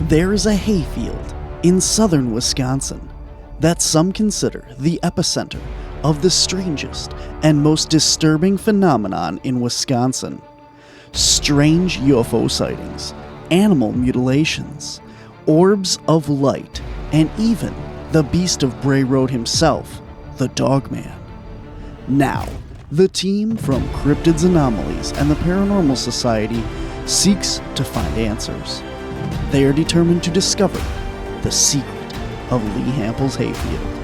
There is a hayfield in southern Wisconsin that some consider the epicenter of the strangest and most disturbing phenomenon in Wisconsin. Strange UFO sightings, animal mutilations, orbs of light, and even the Beast of Bray Road himself, the Dogman. Now, the team from Cryptids, Anomalies, and the Paranormal Society seeks to find answers. They are determined to discover the secret of Lee Hampel's hayfield.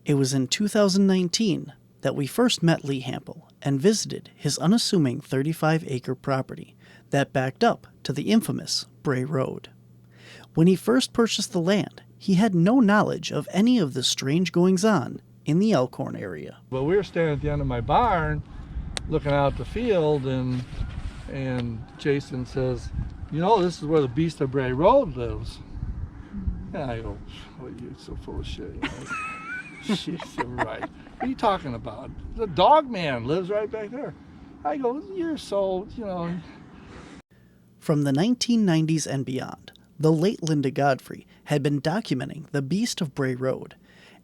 It was in 2019 that we first met Lee Hampel and visited his unassuming 35-acre property that backed up to the infamous Bray Road. When he first purchased the land, he had no knowledge of any of the strange goings-on in the Elk Horn area. But we were standing at the end of my barn looking out the field, and Jason says, "You know, this is where the Beast of Bray Road lives." And I go, "Well, you're so full of shit." You know? She said, "Right. What are you talking about? The Dogman lives right back there." I go, "You're so, you know." From the 1990s and beyond, the late Linda Godfrey had been documenting the Beast of Bray Road,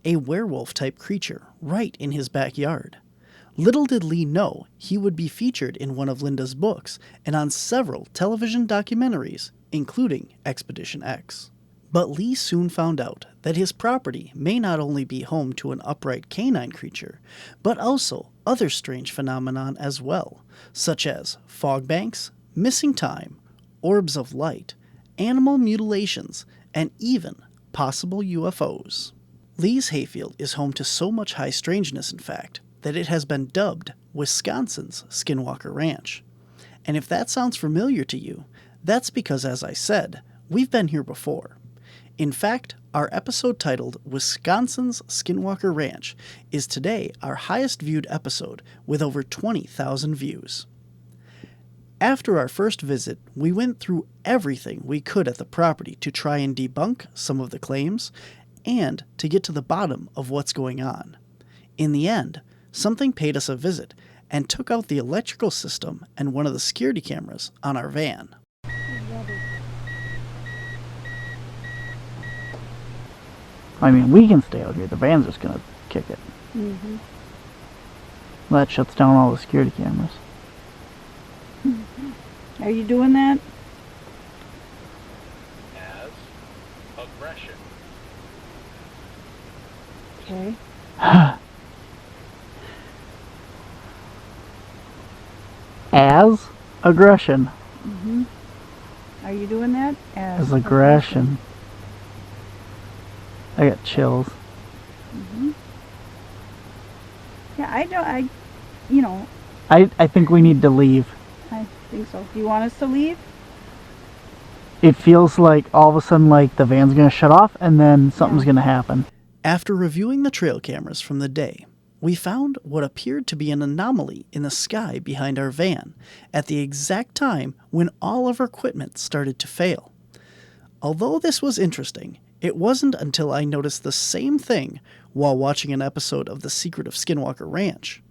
a werewolf-type creature right in his backyard. Little did Lee know he would be featured in one of Linda's books and on several television documentaries, including Expedition X. But Lee soon found out that his property may not only be home to an upright canine creature, but also other strange phenomenon as well, such as fog banks, missing time, orbs of light, animal mutilations, and even possible UFOs. Lee's hayfield is home to so much high strangeness, in fact, that it has been dubbed Wisconsin's Skinwalker Ranch. And if that sounds familiar to you, that's because, as I said, we've been here before. In fact, our episode titled Wisconsin's Skinwalker Ranch is today our highest viewed episode with over 20,000 views. After our first visit, we went through everything we could at the property to try and debunk some of the claims and to get to the bottom of what's going on. In the end, something paid us a visit and took out the electrical system and one of the security cameras on our van. I mean, we can stay out here. The van's just going to kick it. Mm-hmm. Well, that shuts down all the security cameras. Are you doing that? As aggression. Okay. As aggression. Mm-hmm. Are you doing that? As aggression. I got chills. Mm-hmm. Yeah, you know. I think we need to leave. I think so. Do you want us to leave? It feels like all of a sudden like the van's going to shut off and then something's going to happen. After reviewing the trail cameras from the day, we found what appeared to be an anomaly in the sky behind our van at the exact time when all of our equipment started to fail. Although this was interesting, it wasn't until I noticed the same thing while watching an episode of The Secret of Skinwalker Ranch.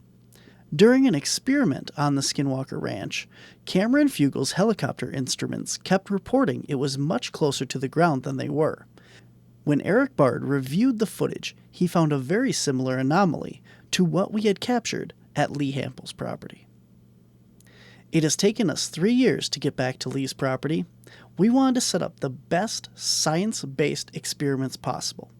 During an experiment on the Skinwalker Ranch, Cameron Fugel's helicopter instruments kept reporting it was much closer to the ground than they were. When Eric Bard reviewed the footage, he found a very similar anomaly to what we had captured at Lee Hampel's property. It has taken us 3 years to get back to Lee's property. We wanted to set up the best science-based experiments possible.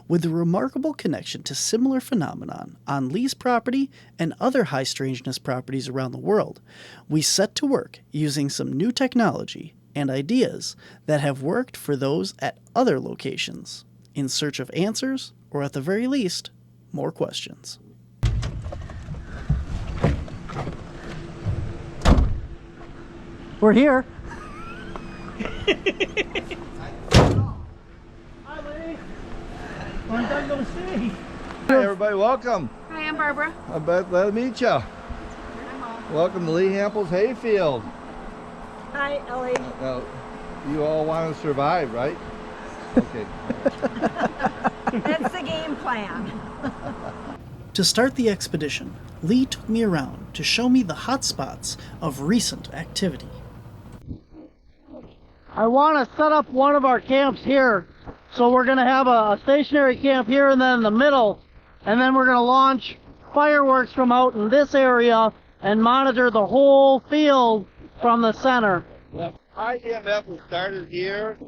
With a remarkable connection to similar phenomenon on Lee's property and other high strangeness properties around the world, we set to work using some new technology and ideas that have worked for those at other locations, in search of answers, or at the very least, more questions. We're here. Hi, Lee. Long time no see. Hi, everybody. Welcome. Hi, I'm Barbara. I'm glad to meet you. Welcome to Lee Hampel's hayfield. Hi, Ellie. Now, you all want to survive, right? Okay. That's the game plan. To start the expedition, Lee took me around to show me the hot spots of recent activity. I want to set up one of our camps here. So we're going to have a stationary camp here and then in the middle. And then we're going to launch fireworks from out in this area and monitor the whole field from the center. Yeah. Our EMF was started here,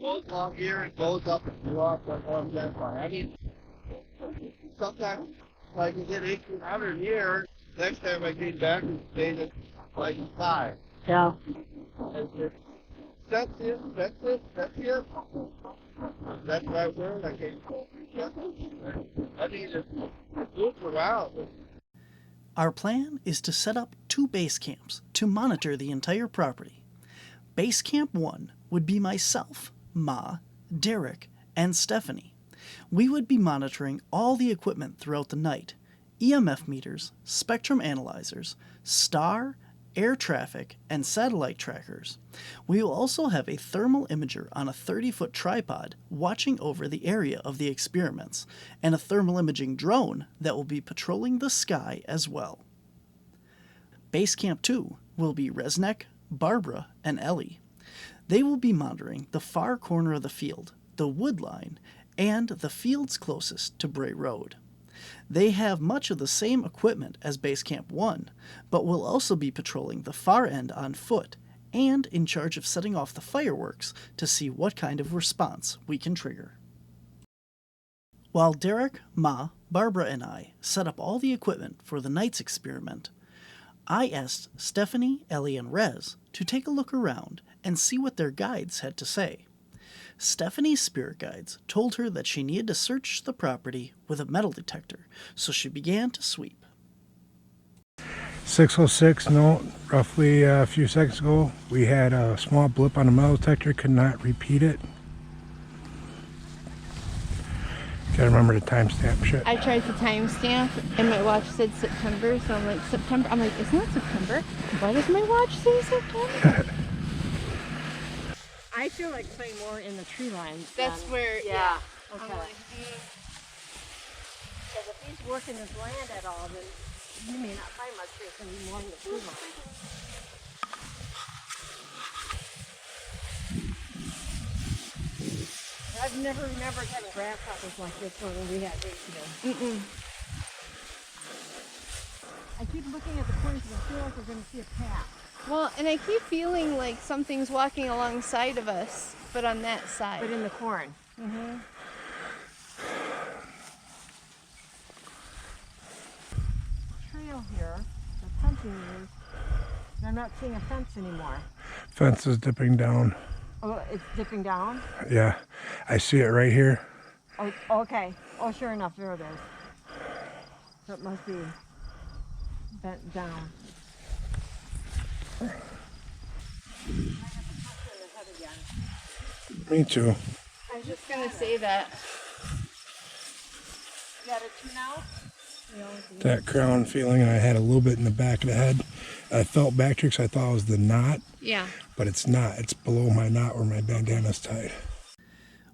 goes along here, and goes up and off that one that way. I mean, sometimes I can get 1,800 here. Next time I came back, it stayed at like 5. Yeah. That's it. That's it. That's it. That's right where I came from. I mean, it moves around. Our plan is to set up 2 base camps to monitor the entire property. Base Camp 1 would be myself, Ma, Derek, and Stephanie. We would be monitoring all the equipment throughout the night: EMF meters, spectrum analyzers, star, air traffic, and satellite trackers. We will also have a thermal imager on a 30-foot tripod watching over the area of the experiments, and a thermal imaging drone that will be patrolling the sky as well. Base Camp 2 will be Resnick, Barbara, and Ellie. They will be monitoring the far corner of the field, the wood line, and the fields closest to Bray Road. They have much of the same equipment as Base Camp 1, but will also be patrolling the far end on foot and in charge of setting off the fireworks to see what kind of response we can trigger. While Derek, Ma, Barbara, and I set up all the equipment for the night's experiment, I asked Stephanie, Ellie, and Rez to take a look around and see what their guides had to say. Stephanie's spirit guides told her that she needed to search the property with a metal detector, so she began to sweep. 606 note, roughly a few seconds ago, we had a small blip on the metal detector, could not repeat it. Gotta remember the timestamp shit. I tried to timestamp and my watch said September, so I'm like, September? I'm like, it's not September. Why does my watch say September? I feel like playing more in the tree lines. That's where, Yeah. Okay. I'm like, because if he's working his land at all, then you may not find much. There's going to be more in the tree line. I've never remembered having grasshoppers like this one when we had these, you know. I keep looking at the corners and I feel like we're going to see a path. Well, and I keep feeling like something's walking alongside of us, but on that side. But in the corn. Mm-hmm. Trail here, the fencing is, and I'm not seeing a fence anymore. Fence is dipping down. Oh, it's dipping down? Yeah, I see it right here. Oh, okay. Oh, sure enough, there it is. So it must be bent down. Me too. I was just gonna say that. You got it too now? That crown feeling I had a little bit in the back of the head. I felt back here because I thought it was the knot, Yeah. but it's not. It's below my knot where my bandana's tied.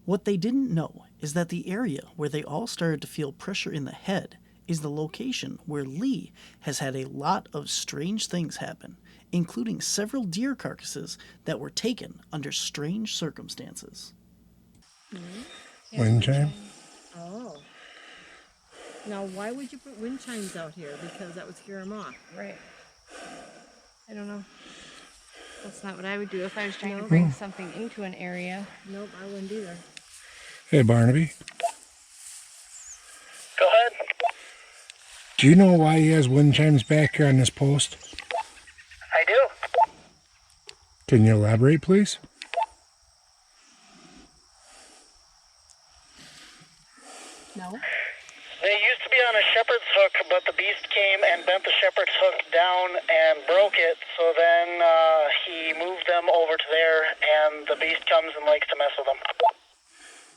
What they didn't know is that the area where they all started to feel pressure in the head is the location where Lee has had a lot of strange things happen, including several deer carcasses that were taken under strange circumstances. Wind chime? Oh. Now, why would you put wind chimes out here? Because that would scare them off. Right. I don't know. That's not what I would do if I was trying to bring something into an area. Nope, I wouldn't either. Hey, Barnaby. Go ahead. Do you know why he has wind chimes back here on this post? I do. Can you elaborate, please? No? They used to be on a shepherd's hook, but the beast came and bent the shepherd's hook down and broke it. So then he moved them over to there, and the beast comes and likes to mess with them.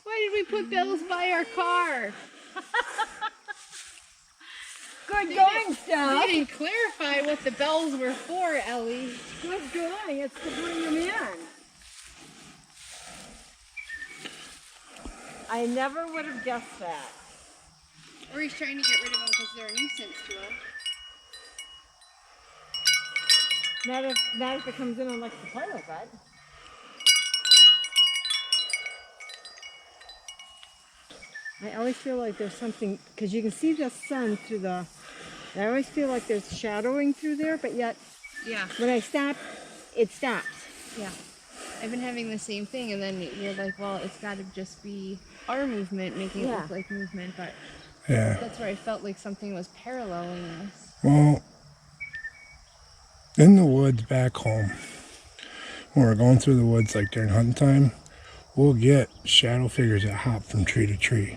Why did we put bells by our car? Good going, They Steph. didn't clarify what the bells were for, Ellie. Good going. It's to bring them in. I never would have guessed that. Or he's trying to get rid of them because they're a nuisance to us. Not if it comes in and likes to play with it. I always feel like there's something, because you can see the sun through the, I always feel like there's shadowing through there, but yet Yeah. when I stop, it stops. Yeah. I've been having the same thing, and then you're like, well, it's got to just be our movement making it Yeah. look like movement, but Yeah. that's where I felt like something was paralleling us. Well, in the woods back home, when we're going through the woods like during hunting time, we'll get shadow figures that hop from tree to tree.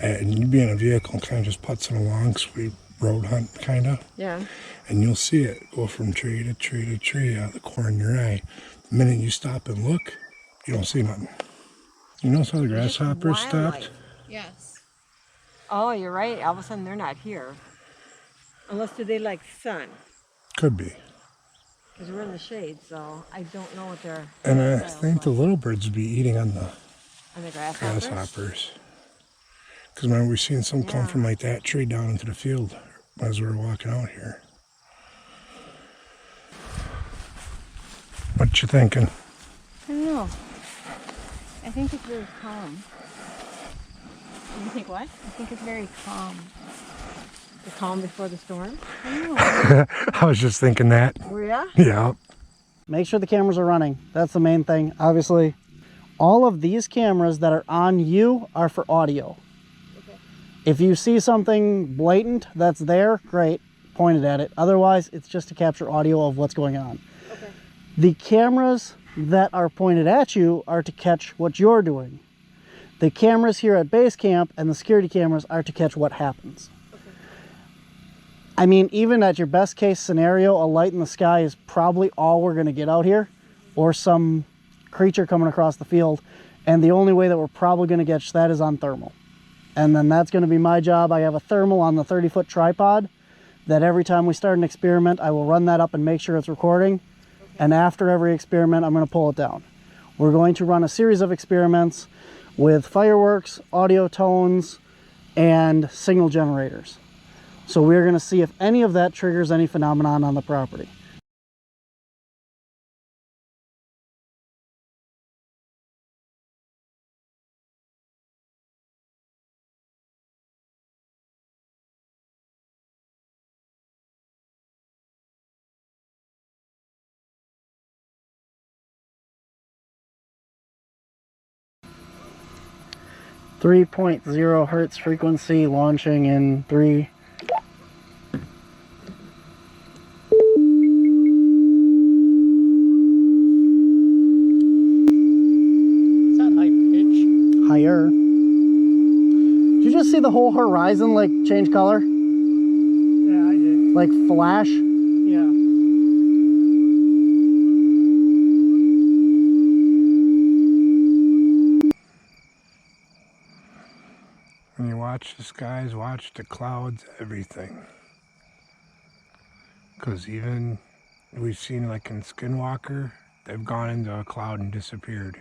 And you'd be in a vehicle and kind of just putzing along, sweet road hunt kind of. Yeah. And you'll see it go from tree to tree to tree out of the corner of your eye. The minute you stop and look, you don't see nothing. You notice how the Just grasshoppers wildlife. stopped? Yes. Oh, you're right. All of a sudden they're not here. Unless do they like sun? Could be. Because we're in the shade, so I don't know what they're. And I think the little birds would be eating on the And the grasshoppers. grasshoppers. Because remember, we seen some come Yeah. from like that tree down into the field as we were walking out here. What you thinking? I don't know. I think it's very calm. You think what? I think it's very calm. The calm before the storm? I don't know. I was just thinking that. Were ya? Yeah. Make sure the cameras are running. That's the main thing. Obviously, all of these cameras that are on you are for audio. If you see something blatant that's there, great, point it at it. Otherwise, it's just to capture audio of what's going on. Okay. The cameras that are pointed at you are to catch what you're doing. The cameras here at base camp and the security cameras are to catch what happens. I mean, even at your best case scenario, a light in the sky is probably all we're going to get out here, or some creature coming across the field. And the only way that we're probably going to catch that is on thermal. And then that's going to be my job. I have a thermal on the 30-foot tripod that every time we start an experiment, I will run that up and make sure it's recording. And after every experiment, I'm going to pull it down. We're going to run a series of experiments with fireworks, audio tones, and signal generators. So we're going to see if any of that triggers any phenomenon on the property. 3.0 hertz frequency launching in 3. Is that high pitch? Higher. Did you just see the whole horizon like change color? Yeah, I did. Like flash? Yeah. When you watch the skies, watch the clouds, everything. Because even we've seen like in Skinwalker, they've gone into a cloud and disappeared.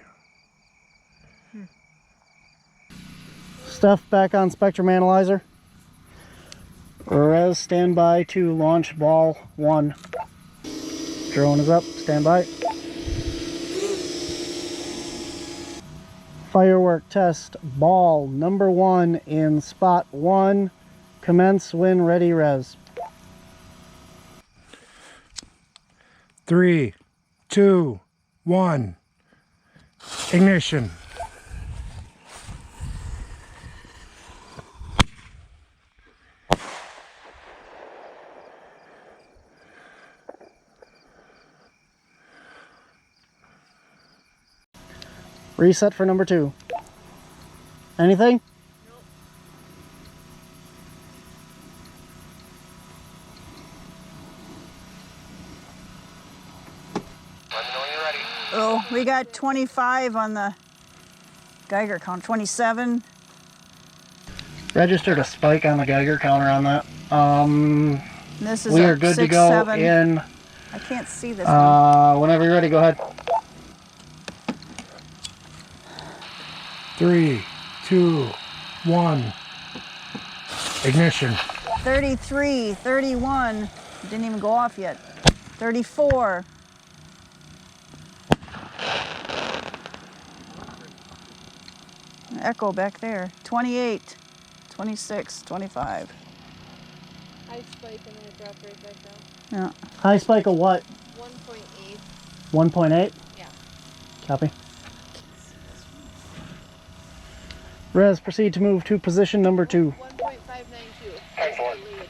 Stuff back on spectrum analyzer. Res, stand by to launch ball 1. Drone is up, stand by. Firework test, ball number 1 in spot 1. Commence when ready, res. 3, 2, 1. Ignition. Reset for number 2. Anything? Nope. Let me know when you're ready. Oh, we got 25 on the Geiger count. 27. Registered a spike on the Geiger counter on that. This is We a are good 6, to go 7. in. I can't see this one. Whenever you're ready, go ahead. 3, 2, 1. Ignition. 33, 31. Didn't even go off yet. 34. Echo back there. 28, 26, 25. High spike and then it dropped right back down. Yeah. High spike of what? 1.8. 1.8? Yeah. Copy. Res, proceed to move to position number 2. 1.592. Hang for it.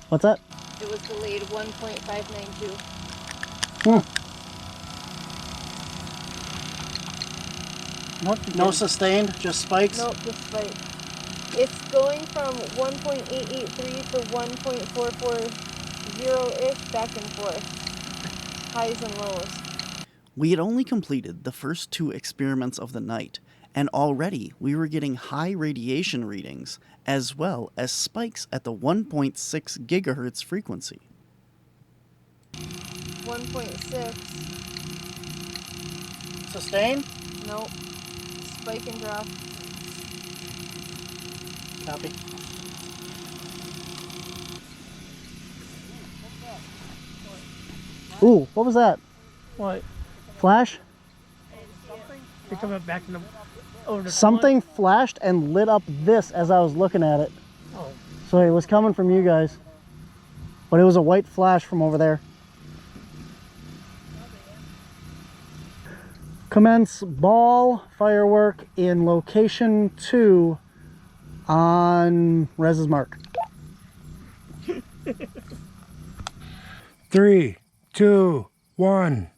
What's that? It was delayed 1.592. No sustained, just spikes? Nope, just spike. It's going from 1.883 to 1.440-ish back and forth. Highs and lows. We had only completed the first 2 experiments of the night, and already we were getting high radiation readings, as well as spikes at the 1.6 gigahertz frequency. 1.6. Sustained? Nope. Spike and drop. Copy. Ooh, what was that? What? Flash? You're coming back in the over the Something flashed and lit up this as I was looking at it. Oh. So it was coming from you guys. But it was a white flash from over there. Commence ball firework in location 2 on Rez's mark. 3, 2, 1.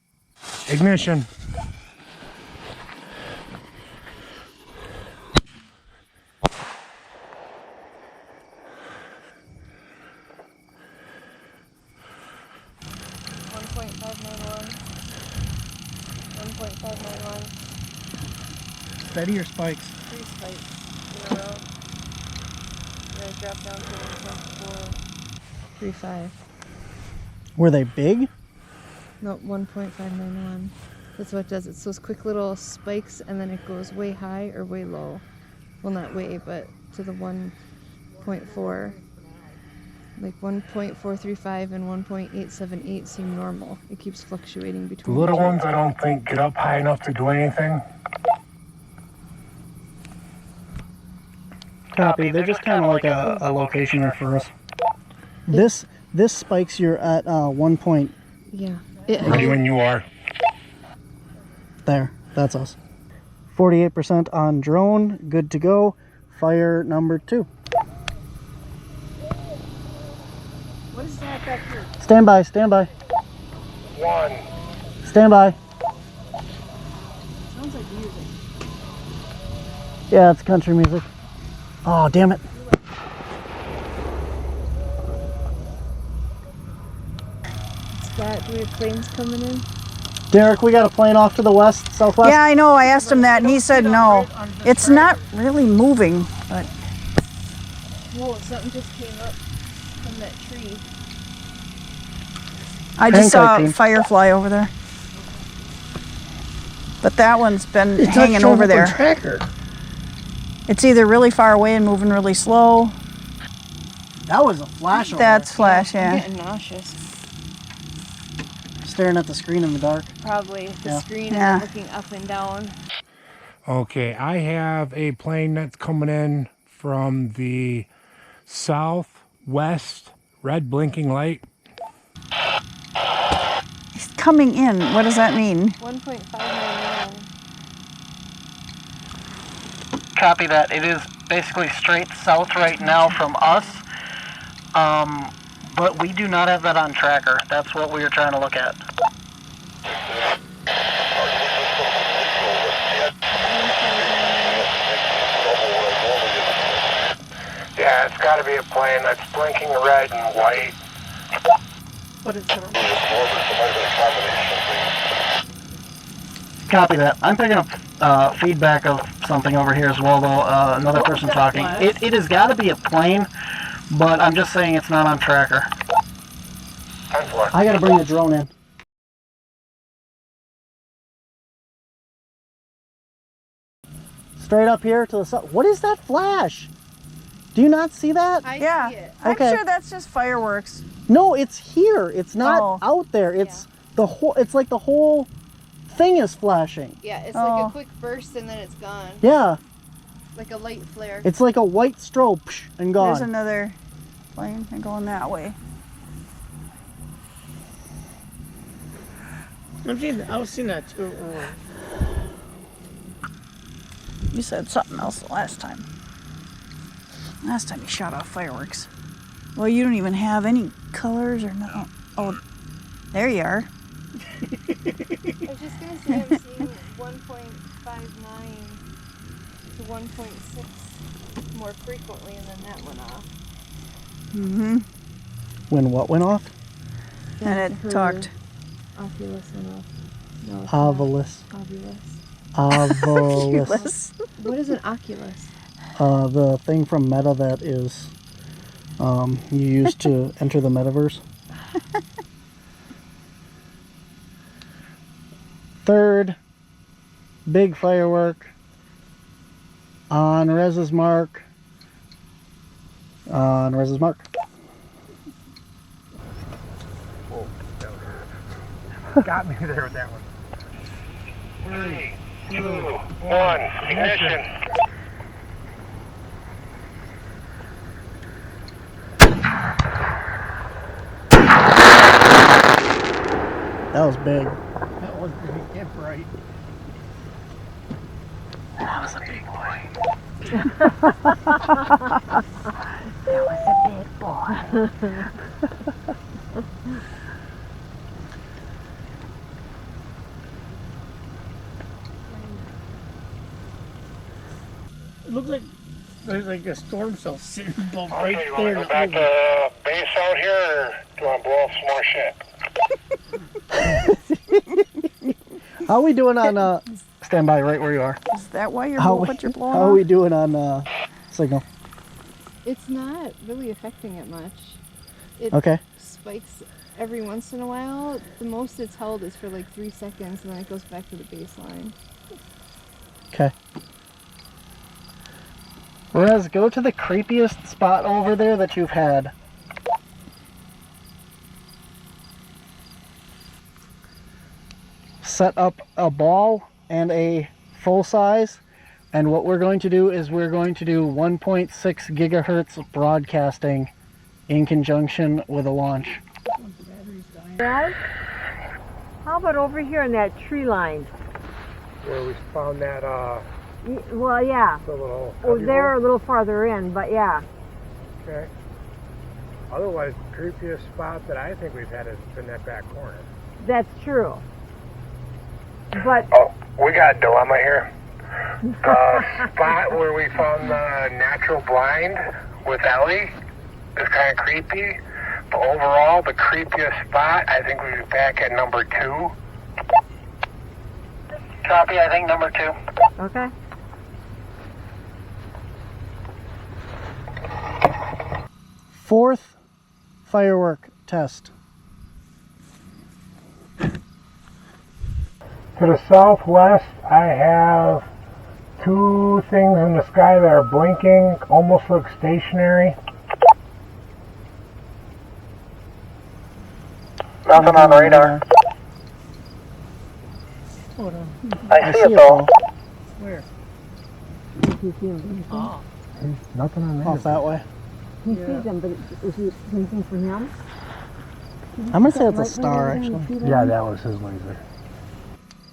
Ignition. Steady or spikes? 3 spikes in a row. Then it dropped down to 1.435. Were they big? No, 1.591. That's what it does. It's those quick little spikes and then it goes way high or way low. Well, not way, but to the 1.4. Like 1.435 and 1.878 seem normal. It keeps fluctuating The between little the two. ones I don't think get up high enough to do anything. Copy. They're just kind of like a locationer for us. This spikes you're at 1 point. Yeah. Ready when you are. There. That's us. 48% on drone. Good to go. Fire number 2. What is that back here? Stand by, stand by. 1. Stand by. Sounds like music. Yeah, it's country music. Oh, damn it. What's that? Do we have planes coming in? Derek, we got a plane off to the west, southwest. Yeah, I know. I asked him that, and he said no. It's not really moving, but Whoa, something just came up from that tree. I Hang just saw tight, a team. firefly over there. But that one's been It's not hanging showing over up on there. tracker. It's either really far away and moving really slow. That was a flash over That's flash, I'm yeah. getting nauseous. there. Staring at the screen in the dark. Probably the Yeah. screen Yeah. and looking up and down. Okay, I have a plane that's coming in from the southwest, red blinking light. It's coming in. What does that mean? 1.591. Copy that. It is basically straight south right now from us. But we do not have that on tracker. That's what we were trying to look at. Yeah, it's got to be a plane that's blinking red and white. But it's Copy that. I'm picking up feedback of something over here as well, though. Another person talking. It has got to be a plane, but I'm just saying it's not on tracker. 10-4. I gotta bring the drone in. Straight up here to the south. What is that flash? Do you not see that? I Yeah. see it. I'm Okay. sure that's just fireworks. No, it's here. It's not Oh. out there. It's the whole. It's like the whole thing is flashing. Yeah, it's Oh. like a quick burst and then it's gone. Yeah, Like a light flare. it's like a white strobe psh, and gone. There's another plane going that way. I was seeing that too. You said something else the last time. Last time you shot off fireworks. Well, you don't even have any colors or nothing. Oh, there you are. I was just gonna say I'm seeing 1.59 to 1.6 more frequently, and then that went off. Mm-hmm. When what went off? And it Her talked. Oculus went off. No, it's Ovilus. not. Ovilus. Ovilus. What is an Oculus? The thing from Meta that is you use to enter the metaverse. Third big firework on Rez's mark. On Rez's mark. Got me there with that one. 3, 2, 1, ignition. That was big. That was pretty damn bright. That was a big boy. That was a big boy. It looked like there's like a storm cell sitting right Okay, you want there. to go back to base out here, or do you want to blow up some more shit? How are we doing on stand by right where you are? Is that why you're How, what you're blowing how are we off? doing on signal? It's not really affecting it much. It Okay. spikes every once in a while. The most it's held is for like 3 seconds, and then it goes back to the baseline. Okay. Rez, go to the creepiest spot over there that you've had. Set up a ball and a full size, and what we're going to do is we're going to do 1.6 gigahertz broadcasting in conjunction with a launch. Dad, how about over here in that tree line? where we found that, Well, yeah. the little... Well, cubby they're a hole. little farther in, but yeah. Okay. Otherwise, the creepiest spot that I think we've had has been that back corner. That's true. But Oh, we got a dilemma here. The spot where we found the natural blind with Ellie is kind of creepy. But overall, the creepiest spot, I think we'll be back at number 2. Copy, I think number 2. okay. Fourth firework test. To the southwest, I have 2 things in the sky that are blinking, almost look stationary. Nothing on radar. Hold on. I see it though. Where? Nothing on there. Off that way. He sees them, but is it anything for him? I'm gonna say it's a star, actually. Yeah, that was his laser.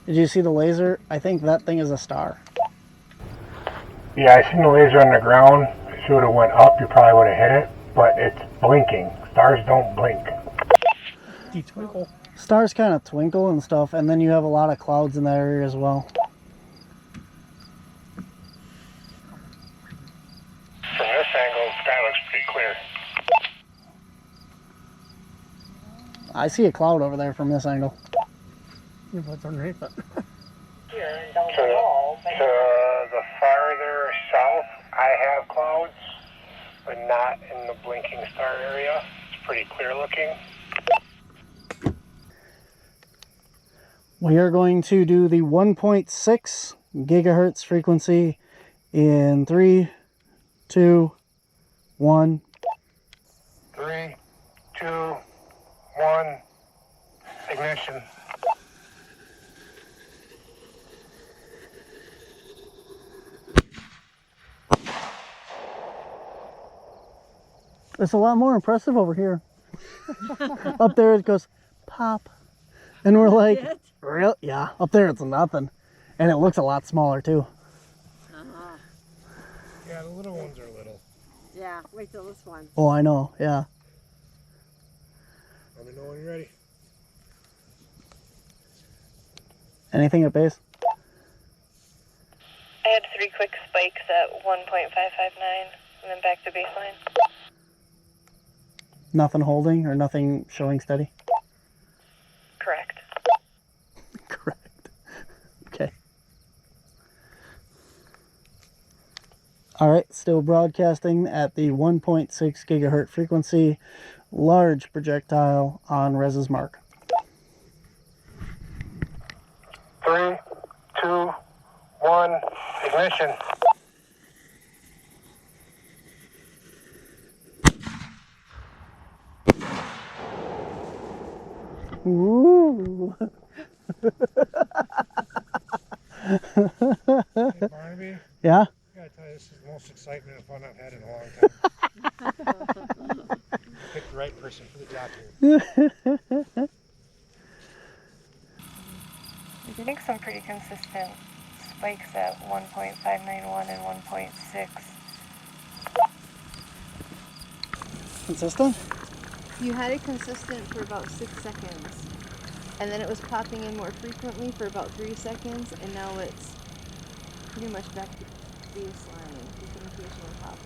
Did you see the laser? I think that thing is a star. Yeah, I seen the laser on the ground. If you would have went up, you probably would have hit it, but it's blinking. Stars don't blink. You twinkle. Stars kind of twinkle and stuff, and then you have a lot of clouds in that area as well. From this angle, the sky looks pretty clear. I see a cloud over there from this angle. Yeah, what's underneath it? To the farther south, I have clouds, but not in the blinking star area. It's pretty clear looking. We are going to do the 1.6 gigahertz frequency in 3, 2, 1. 3, 2, 1, ignition. It's a lot more impressive over here. Up there it goes pop. And we're like, real? Yeah, up there it's nothing. And it looks a lot smaller too. Yeah, the little ones are little. Yeah, wait till this one. Oh, I know, yeah. Let me know when you're ready. Anything at base? I had 3 quick spikes at 1.559 and then back to baseline. Nothing holding or nothing showing steady? Correct. Correct. Okay. All right, still broadcasting at the 1.6 gigahertz frequency, large projectile on Rez's mark. 3, 2, 1, ignition. Ooh. Hey, Barnaby, Yeah? I gotta tell you, this is the most excitement and fun I've had in a long time. Picked the right person for the job here. We're getting some pretty consistent spikes at 1.591 and 1.6. Consistent? You had it consistent for about 6 seconds, and then it was popping in more frequently for about 3 seconds, and now it's pretty much back to baseline. You can occasionally pop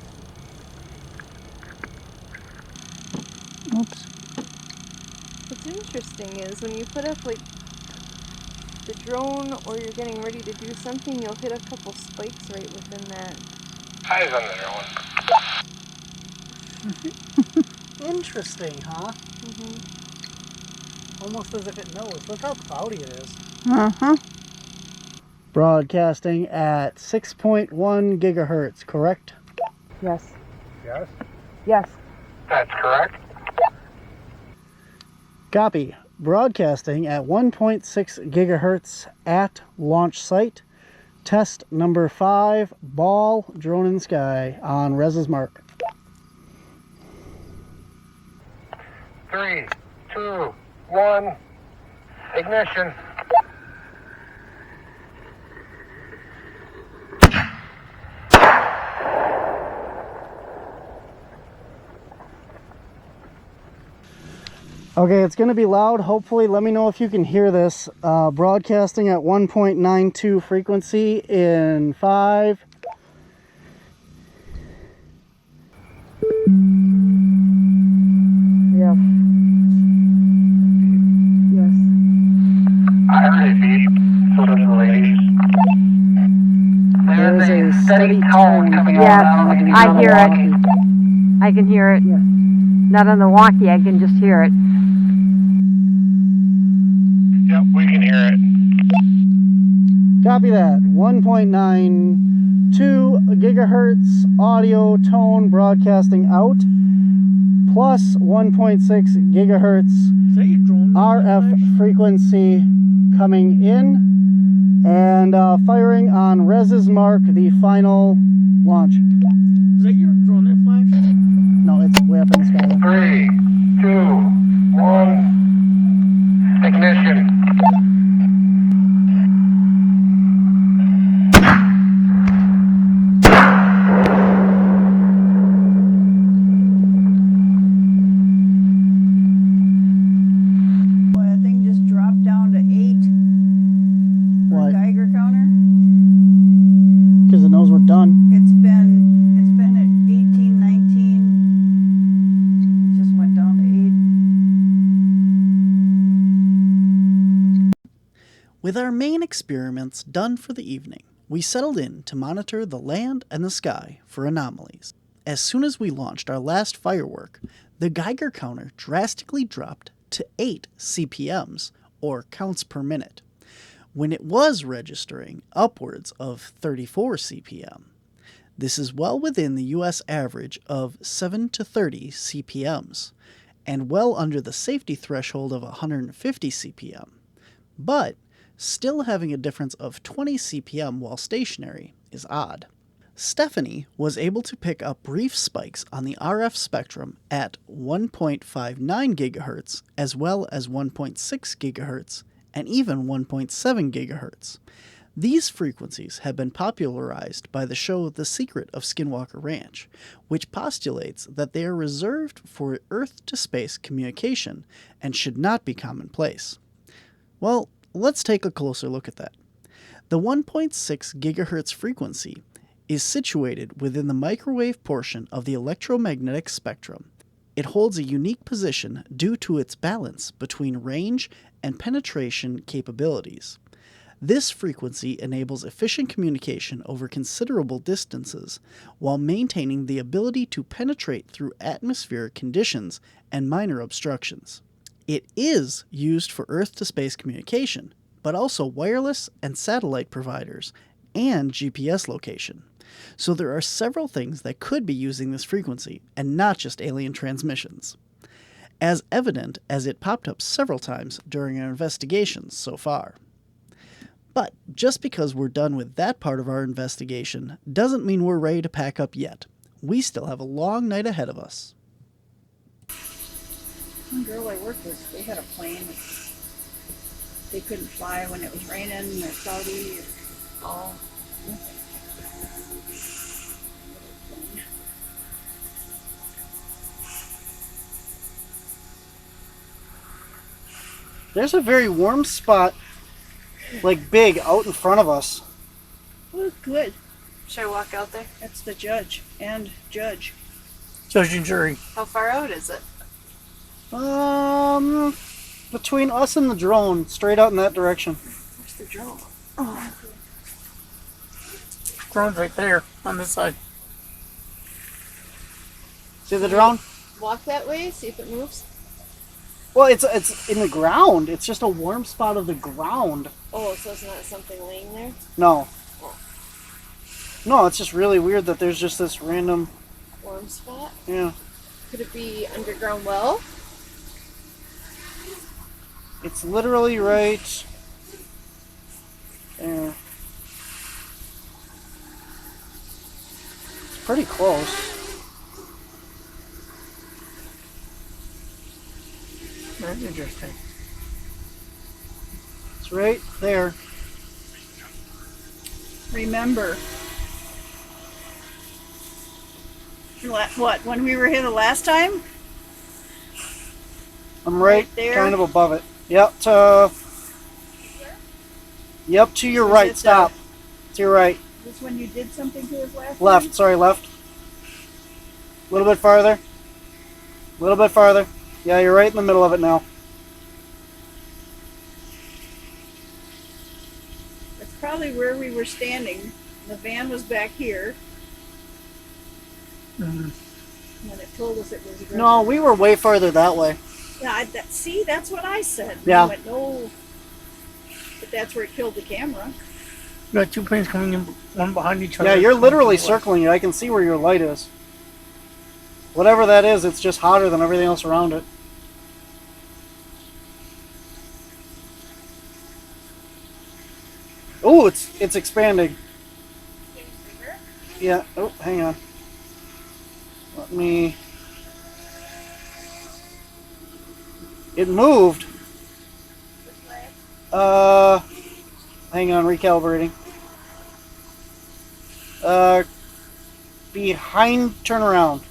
in. Oops. What's interesting is when you put up like the drone or you're getting ready to do something, you'll hit a couple spikes right within that. Eyes on the other one. Interesting, huh? Mm-hmm. Almost as if it knows. Look how cloudy it is. Uh-huh. Broadcasting at 6.1 gigahertz, correct? Yes. Yes, Yes. that's correct. Copy. Broadcasting at 1.6 gigahertz at launch site. Test number 5, ball, drone in sky on Rez's mark. 3, 2, 1, ignition. Okay, it's going to be loud. Hopefully, let me know if you can hear this. Broadcasting at 1.92 frequency in 5. Yes. Yes. I heard it beep. So did the ladies. There's a steady tone coming Yes, out. Like I hear it. I can hear it. Yeah. Not on the walkie, I can just hear it. Yep, we can hear it. Copy that. 1.92 gigahertz audio tone broadcasting out, plus 1.6 gigahertz Is that your drone? RF frequency coming in, and firing on Rez's mark, the final launch. Is that your drone that flash? No, it's way up in the sky. 3, 2, 1. Ignition. Boy, that thing just dropped down to 8 for What? Geiger counter. Because it knows we're done. It's been at 18, 19. It just went down to 8. With our main experiments done for the evening, we settled in to monitor the land and the sky for anomalies. As soon as we launched our last firework, the Geiger counter drastically dropped to 8 CPMs, or counts per minute, when it was registering upwards of 34 CPM. This is well within the US average of 7 to 30 CPMs, and well under the safety threshold of 150 CPM. But still having a difference of 20 CPM while stationary is odd. Stephanie was able to pick up brief spikes on the RF spectrum at 1.59 GHz as well as 1.6 GHz and even 1.7 GHz. These frequencies have been popularized by the show The Secret of Skinwalker Ranch, which postulates that they are reserved for Earth-to-space communication and should not be commonplace. Well, let's take a closer look at that. The 1.6 GHz frequency is situated within the microwave portion of the electromagnetic spectrum. It holds a unique position due to its balance between range and penetration capabilities. This frequency enables efficient communication over considerable distances while maintaining the ability to penetrate through atmospheric conditions and minor obstructions. It is used for Earth-to-space communication, but also wireless and satellite providers and GPS location. So there are several things that could be using this frequency, and not just alien transmissions. As evident as it popped up several times during our investigations so far. But just because we're done with that part of our investigation doesn't mean we're ready to pack up yet. We still have a long night ahead of us. One girl I worked with, they had a plane. They couldn't fly when it was raining or cloudy. Oh. There's a very warm spot, like big, out in front of us. Oh, good. Should I walk out there? That's the judge and judge. Judge and jury. How far out is it? Between us and the drone, straight out in that direction. Where's the drone? Drone's right there on this side. See the drone? Walk that way, see if it moves. Well, it's in the ground. It's just a warm spot of the ground. Oh, so it's not something laying there? No. No, it's just really weird that there's just this random... Warm spot? Yeah. Could it be underground well? It's literally right there. It's pretty close. That's interesting. It's right there. Remember. What, when we were here the last time? I'm right there? kind of above it. Yep, to your So right. is it Stop. To your right. This when you did something to his last Left. time? Sorry, left. A little bit farther. A little bit farther. Yeah, you're right in the middle of it now. That's probably where we were standing. The van was back here. Mhm. When it told us it was a No, we were way farther that way. Yeah, see, that's what I said. Yeah. I went, no. But that's where it killed the camera. You got two planes coming in, one behind each other. Yeah, you're coming literally from the west. circling it. I can see where your light is. Whatever that is, it's just hotter than everything else around it. Oh, it's expanding. Yeah. Oh, hang on. Let me. It moved. Hang on, recalibrating. Behind, turn around.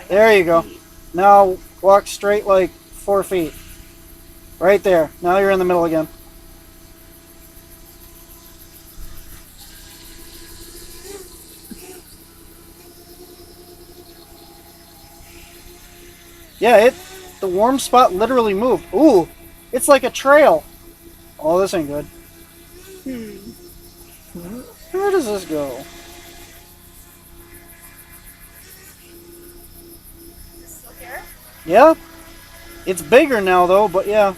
There you go. Now walk straight like 4 feet. Right there. Now you're in the middle again. Yeah, the warm spot literally moved. Ooh, it's like a trail. Oh, this ain't good. Where does this go? Yeah. It's bigger now though, but yeah.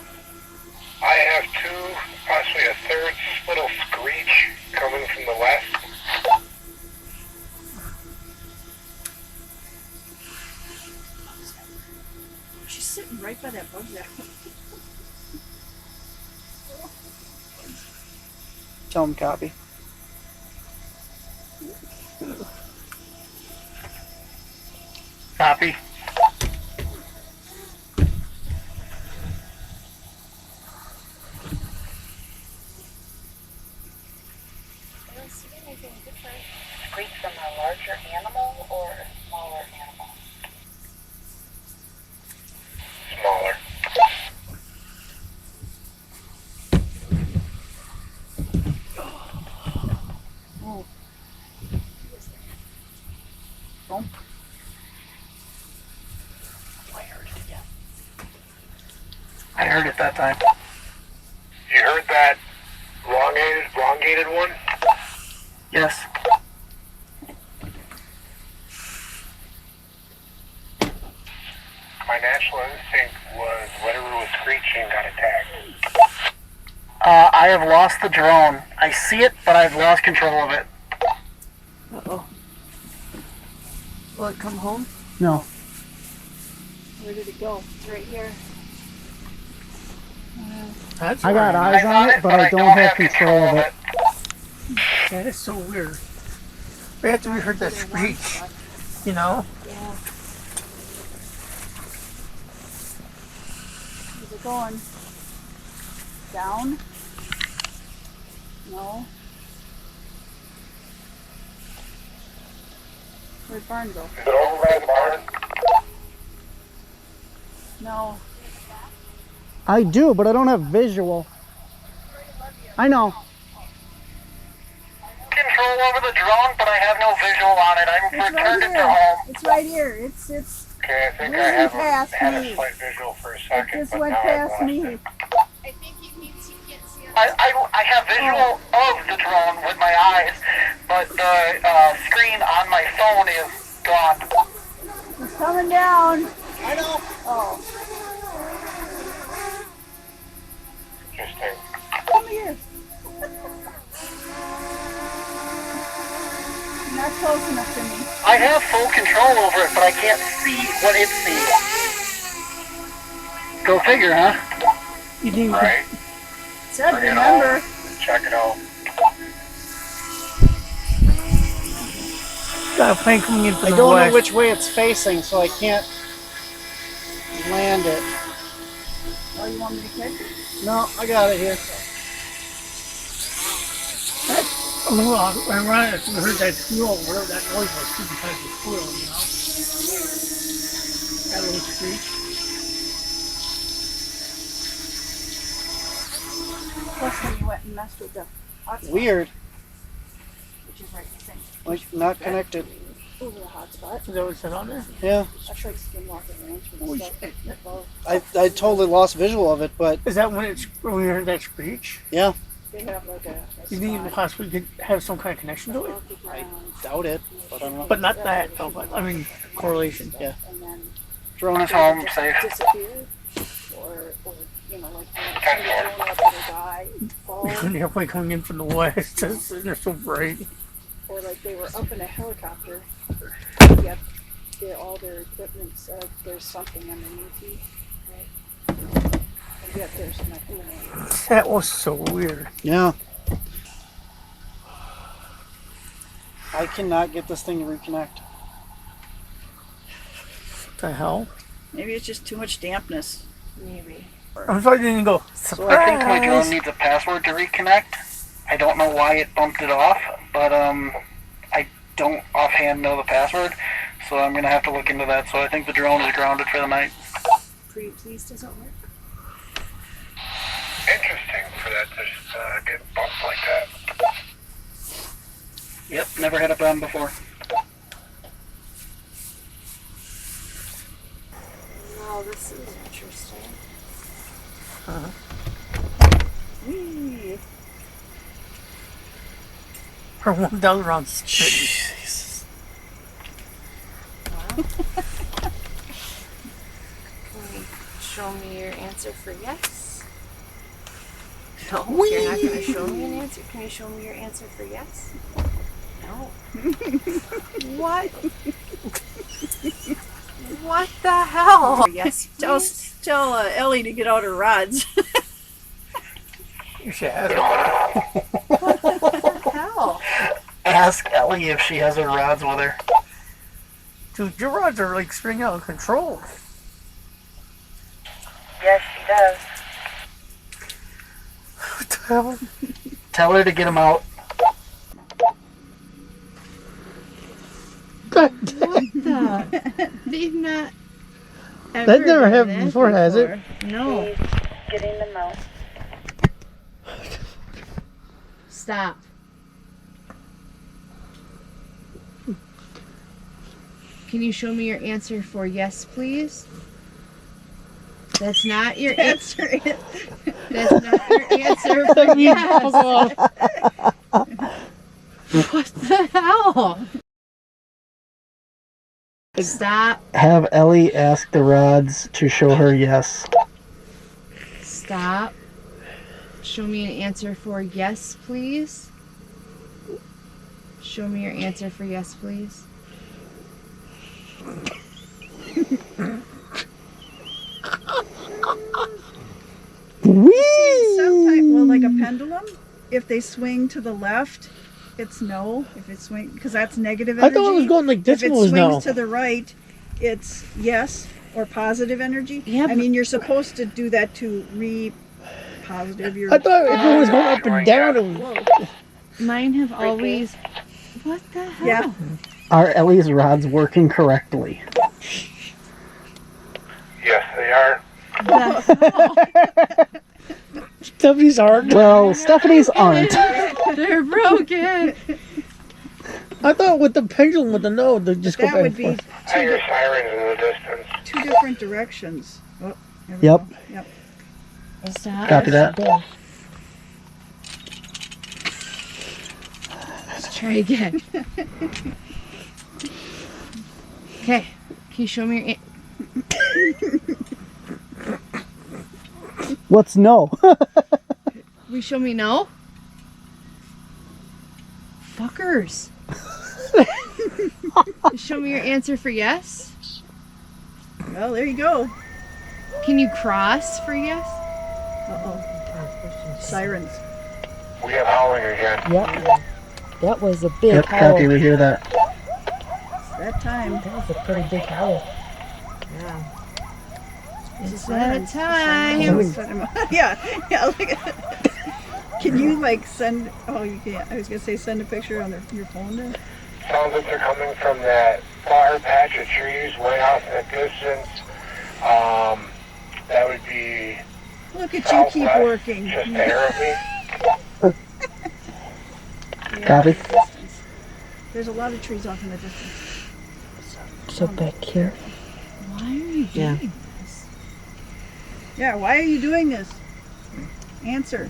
I have two, possibly a third little screech coming from the west. She's sitting right by that bug there. Tell him copy. Copy. Squeak from a larger animal or a smaller animal? Smaller. Oh. Bump. I heard it again. I heard it that time. You heard that elongated one? Yes. My natural instinct was whatever was screeching got attacked. I have lost the drone. I see it, but I've lost control of it. Uh-oh. Will it come home? No. Where did it go? Right here. That's I got weird. eyes on it, but I don't have control of it. That is so weird. Right after we heard that screech, you know? Yeah. Is it going down? No. Where'd Barn go? Is it over by the barn? No. I do, but I don't have visual. I know. Control over the drone, but I have no visual on it. I've It's returned right it to here. home. It's right here. It's Okay, I think I Really have past had me. a slight visual for a it second, just but went now I've past lost me. it. I think it means he can't see us. I have visual of the drone with my eyes, but the screen on my phone is gone. It's coming down. I know. Oh, Interesting. come here. Not close enough to me. I have full control over it, but I can't see what it sees. Go figure, huh? You didn't. Right? Said Bring it remember. home. Check it out. Got a plane coming in from I the don't west. know which way it's facing, so I can't land it. Oh, you want me to catch it? No, I got it here. Well, I ran it. We heard that squeal, whatever that noise was, because of the squeal, you know? That little screech. Plus when you went and messed with the hotspot. Weird. Which is right in the thing. Like, not connected. Over the hotspot. Is that what it said on there? Yeah. That's like Skinwalker Ranch with the stuff above. I totally lost visual of it, but... Is that when we heard that screech? Yeah. They have like a You think you possibly could have some kind of connection to it? I doubt it, but I don't know. But not that, though, but I mean, correlation. Yeah. And then Drone is home, safe. disappeared. Or you know, like somebody going up at a guy, fall. An airplane coming in from the west, they're so bright. Or like they were up in a helicopter, yet all their equipment said there's something underneath you, right? And yet there's nothing. That was so weird. Yeah. I cannot get this thing to reconnect. What the hell? Maybe it's just too much dampness. Maybe. I'm sorry, I didn't go. So I think my drone needs a password to reconnect. I don't know why it bumped it off, but I don't offhand know the password, so I'm gonna have to look into that. So I think the drone is grounded for the night. Please doesn't work. Interesting for that to get bumped like that. Yep, never had it done before. Wow, this is interesting. Whee! Her 1,000 rounds. Jesus. Wow. Can you show me your answer for yes? No, you're not going to show me an answer. Can you show me your answer for yes? No. What? What the hell? Yes. Tell Ellie to get out her rods. You should have What the hell? Ask Ellie if she has her rods with her. Dude, your rods are like spinning out of control. Yes, she does. What the hell? Tell her to get them out. What the? They've not. That never happened before, has it? No. She's getting them out. Stop. Can you show me your answer for yes, please? That's not your answer. That's not your answer for yes. What the hell? Stop. Have Ellie ask the rods to show her yes. Stop. Show me an answer for yes, please. Show me your answer for yes, please. Sometimes, well, like a pendulum, if they swing to the left, it's no. If it swings, because that's negative energy. I thought it was going like this. If it was swings no. to the right, it's yes or positive energy. Yeah, I mean, you're supposed to do that to positive your. I thought if it was going up and down, it was... Mine have always. What the hell? Yeah. Are Ellie's rods working correctly? Yes, they are. Stephanie's aren't. Well, Stephanie's aren't. They're broken. I thought with the pendulum with the node, they just go That back would and be forth. I hear sirens in the distance. two different directions. Oh, there we Yep. go. Yep. Stop. Copy that. Let's try again. Okay. Can you show me your... What's no? Will you show me no? Fuckers. Show me your answer for yes. Well, there you go. Can you cross for yes? Uh-oh. Sirens. We have howling again. Yep. That was a big Yep, howl. copy, we hear that. It's that time. That was a pretty big howl. Yeah. It's that time. Yeah. Look at it. Can you like send? Oh, you can't. I was gonna say send a picture on your phone. Then. Sounds like they're coming from that far patch of trees way off in the distance. That would be Look at you keep southwest, working. just ahead of me. Copy. There's a lot of trees off in the distance. So back here. Why are you Yeah. doing this? Yeah, why are you doing this? Answer.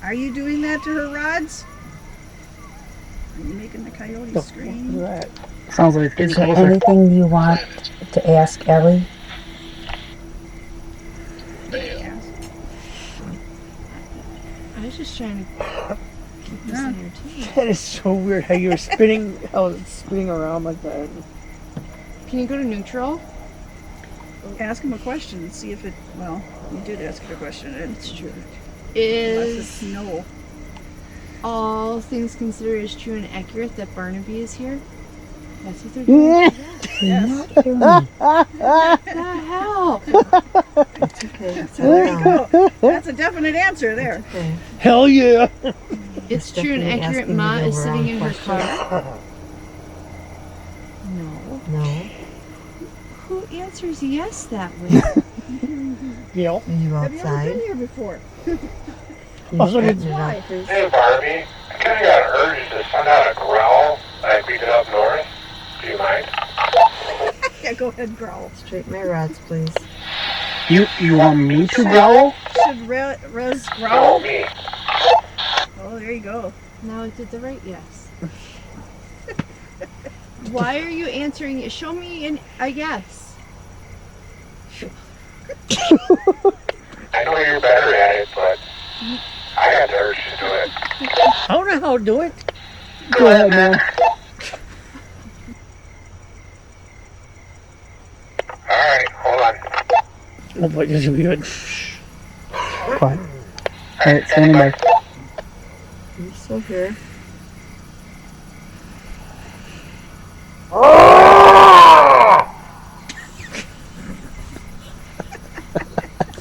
Are you doing that to her rods? Are you making the coyote scream? Sounds like Is there anything you want to ask Ellie? I was just trying to keep this in here too. That is so weird how you're spinning, how it's spinning around like that. Can you go to neutral? Ask him a question and see if it. Well, you did ask him a question. It's true. Is Unless it's no. all things considered is true and accurate that Barnaby is here? That's what they're doing. Yes. What the hell? It's okay. So there you go. That's a definite answer there. Okay. Hell yeah! It's true and definitely accurate. asking Ma you the is sitting wrong in her questions. car. No. No. Who answers yes that way? Yeah. Are you Have you ever outside? been here before? Can Also, you it's open it why. up, please? Hey Barbie, I kind of got an urge to send out a growl like we did up north. Do you mind? Yeah, go ahead, growl. Straighten my rods, please. You want me to growl? Should Rez No, growl? me. Oh, there you go. Now it did the right yes. Why are you answering it? Show me a yes. I know you're better at it, but I got the urge to do it. I don't know how to do it. Go ahead, man. Alright, hold on. Oh boy, this will be good. Quiet. Alright, standing by. Are you still here?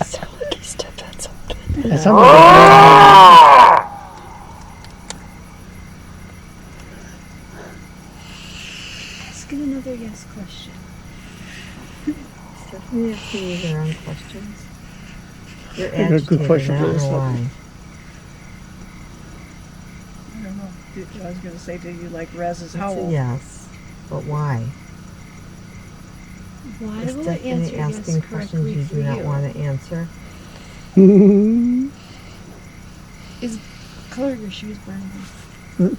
Sound like he stepped on something. That sounds like Ask it another yes question. Stephanie asking you the wrong questions. You're I got a good agitated, question I for don't this know one. why. I don't know. I was going to say, do you like Rez's It's a howl? yes, but why? Why Is will it answer Stephanie yes asking questions correctly you for do not you? want to answer? Is color of your shoes Barnaby? Hmm?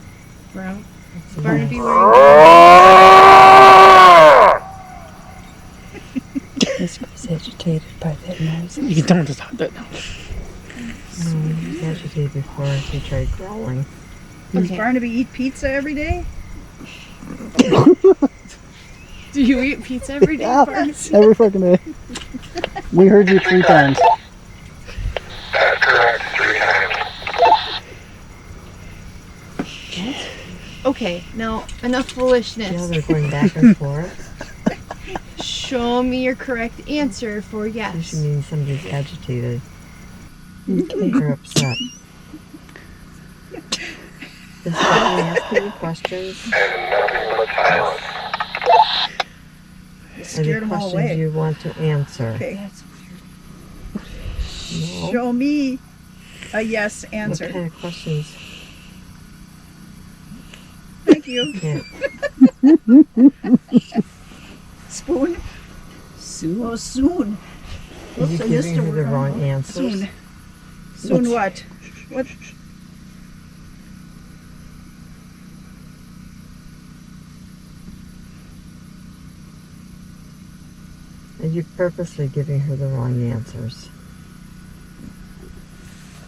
Brown. It's a Barnaby yes. wearing He's agitated by that noise. You can tell him to stop that now. No, he was agitated before he tried growling. Does Okay. Barnaby eat pizza every day? Do you eat pizza every day, Yeah, Barnaby? every fucking day. We heard you 3 times. That's correct, 3 times. Okay, now enough Yeah, foolishness. they're going back and forth. Show me your correct answer for Usually yes. means somebody's agitated. Or upset. Does somebody ask you questions? And nothing but silence. You Any scared them all questions away. you want to answer? Okay. No? Show me a yes What answer. kind of questions? Thank you. Can't. Spoon? Soon? Oh, soon. Are you Oops, I missed giving a her the word. wrong answers? Soon. Soon what? What? Are you purposely giving her the wrong answers?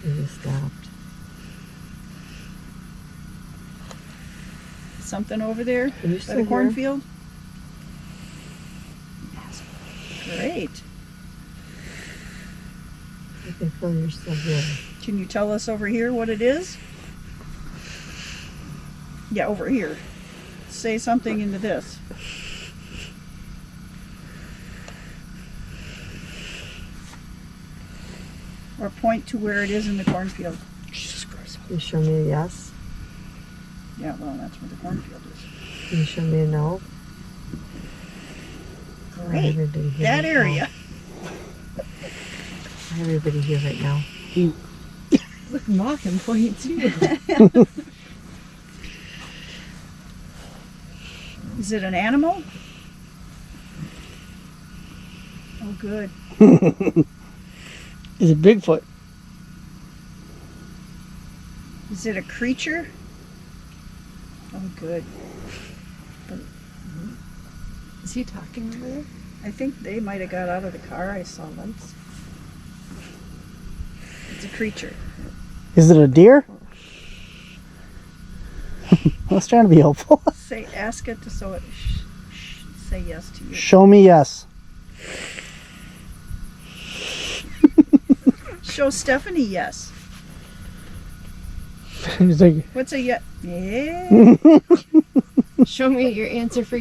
You just stopped. Something over there Are you by still the here? cornfield? Great. I can feel you're still here. Can you tell us over here what it is? Yeah, over here. Say something into this. Or point to where it is in the cornfield. Jesus Christ. Can you show me a yes? Yeah, well, that's where the cornfield is. Can you show me a no? Hey, everybody here that right area. Now. Everybody here right now. Look, mock and point too. Is it an animal? Oh, good. Is it Bigfoot? Is it a creature? Oh, good. Is he talking over there? I think they might have got out of the car. I saw them. It's a creature. Is it a deer? I was trying to be helpful. Say, ask it to so it say yes to you. Show me yes. Show Stephanie yes. He's like, What's a yes? Yeah. Show me your answer for.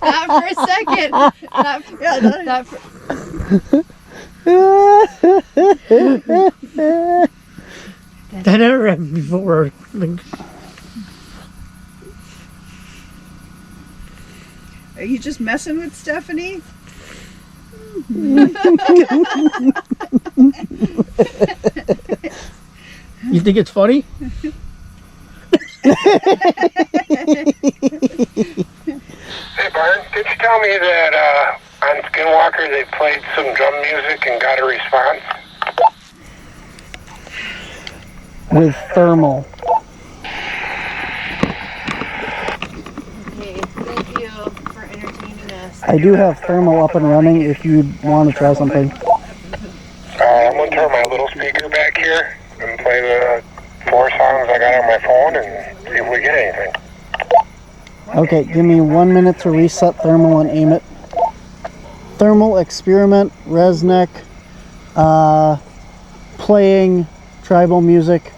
Not for a second. Not for, Yeah, not for. that never happened before. Like, Are you just messing with Stephanie? you think it's funny? Hey, Barn, did you tell me that on Skinwalker they played some drum music and got a response? With thermal. Okay, thank you for entertaining us. I do have thermal up and running if you want to try something. I'm going to turn my little speaker back here and play the 4 songs I got on my phone and see if we get anything. Okay, give me 1 minute to reset thermal and aim it. Thermal experiment, Resneck, playing tribal music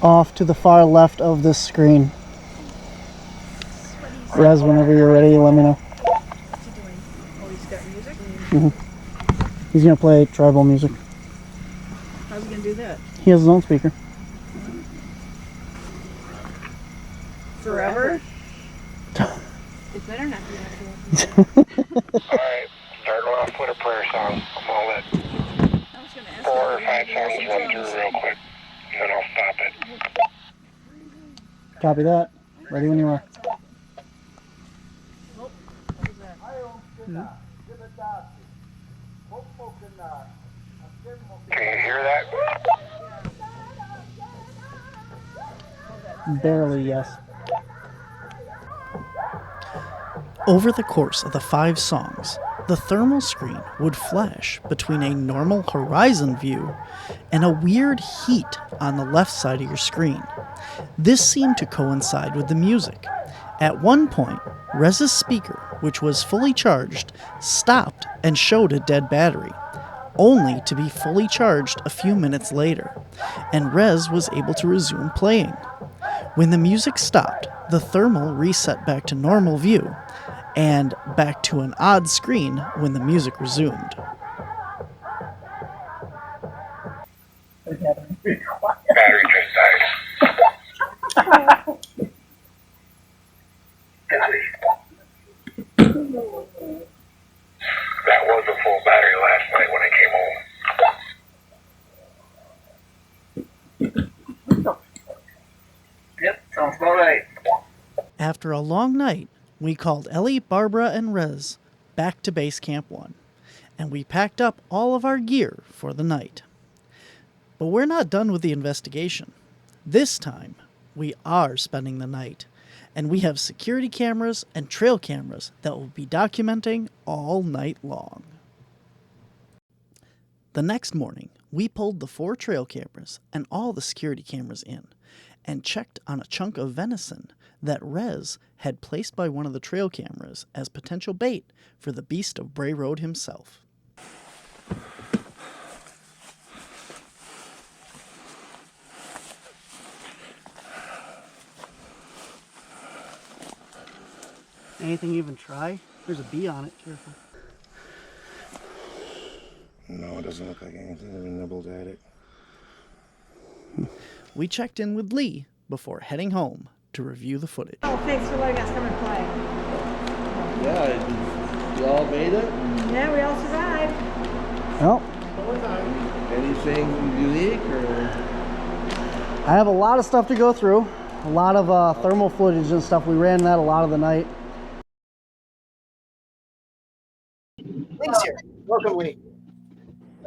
off to the far left of this screen. Res, whenever you're ready, let me know. What's he doing? Oh, he's got music? He's gonna play tribal music. How's he going to do that? He has his own speaker. Forever? It better not be Alright, starting off with a prayer song. I'm going to let 4 or 5 songs run through real quick, and then I'll stop it. Copy that. Ready when you are. Can you hear that? Barely, yes. Over the course of the 5 songs, the thermal screen would flash between a normal horizon view and a weird heat on the left side of your screen. This seemed to coincide with the music. At one point, Rez's speaker, which was fully charged, stopped and showed a dead battery, only to be fully charged a few minutes later, and Rez was able to resume playing. When the music stopped, the thermal reset back to normal view, and back to an odd screen when the music resumed. Battery just died. That was a full battery last night when I came home. Yep, sounds about right. After a long night, we called Ellie, Barbara, and Rez back to Base Camp 1, and we packed up all of our gear for the night. But we're not done with the investigation. This time, we are spending the night, and we have security cameras and trail cameras that will be documenting all night long. The next morning, we pulled the 4 trail cameras and all the security cameras in, and checked on a chunk of venison that Rez had placed by one of the trail cameras as potential bait for the Beast of Bray Road himself. Anything even try? There's a bee on it, careful. No, it doesn't look like anything even nibbled at it. We checked in with Lee before heading home to review the footage. Oh, thanks for letting us come and play. Yeah, you all made it? Yeah, we all survived. Well, Anything unique or? I have a lot of stuff to go through. A lot of thermal footage and stuff. We ran that a lot of the night. Lee's here. Welcome, Lee.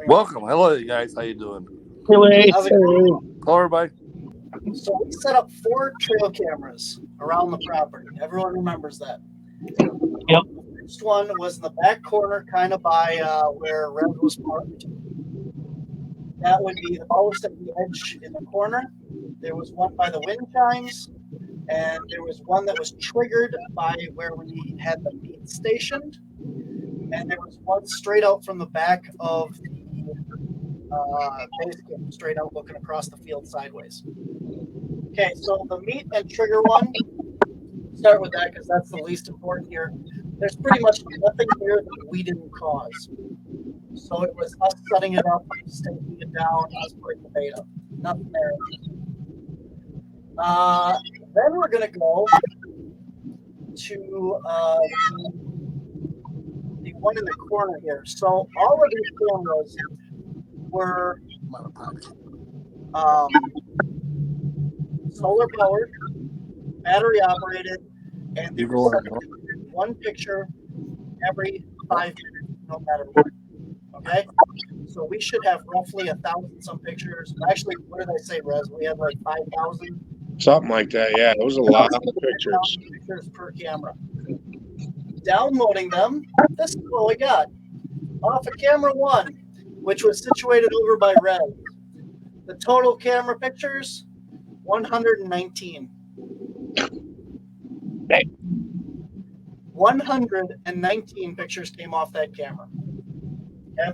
Welcome. Hello, you guys. How you doing? How's it going? Hello, everybody. So we set up 4 trail cameras around the property. Everyone remembers that. Yep. The first one was in the back corner, kind of by where Red was parked. That would be the most at the edge in the corner. There was one by the wind chimes, and there was one that was triggered by where we had the meat stationed, and there was one straight out from the back of the base camp, straight out looking across the field sideways. Okay, so the meat and trigger one, start with that because that's the least important here. There's pretty much nothing here that we didn't cause. So it was us setting it up, staking it down, us putting the bait up. Nothing there. Then we're going to go to the one in the corner here. So all of these cameras were solar powered, battery operated, and they were one picture every 5 minutes, no matter what. Okay, so we should have roughly 1,000 some pictures. Actually, what did I say, Rez? We had like 5,000. Something like that, yeah. It was a lot of pictures. Pictures per camera. Downloading them, this is what we got. Off of camera 1, which was situated over by Rez. The total camera pictures, 119. 119 pictures came off that camera. Okay.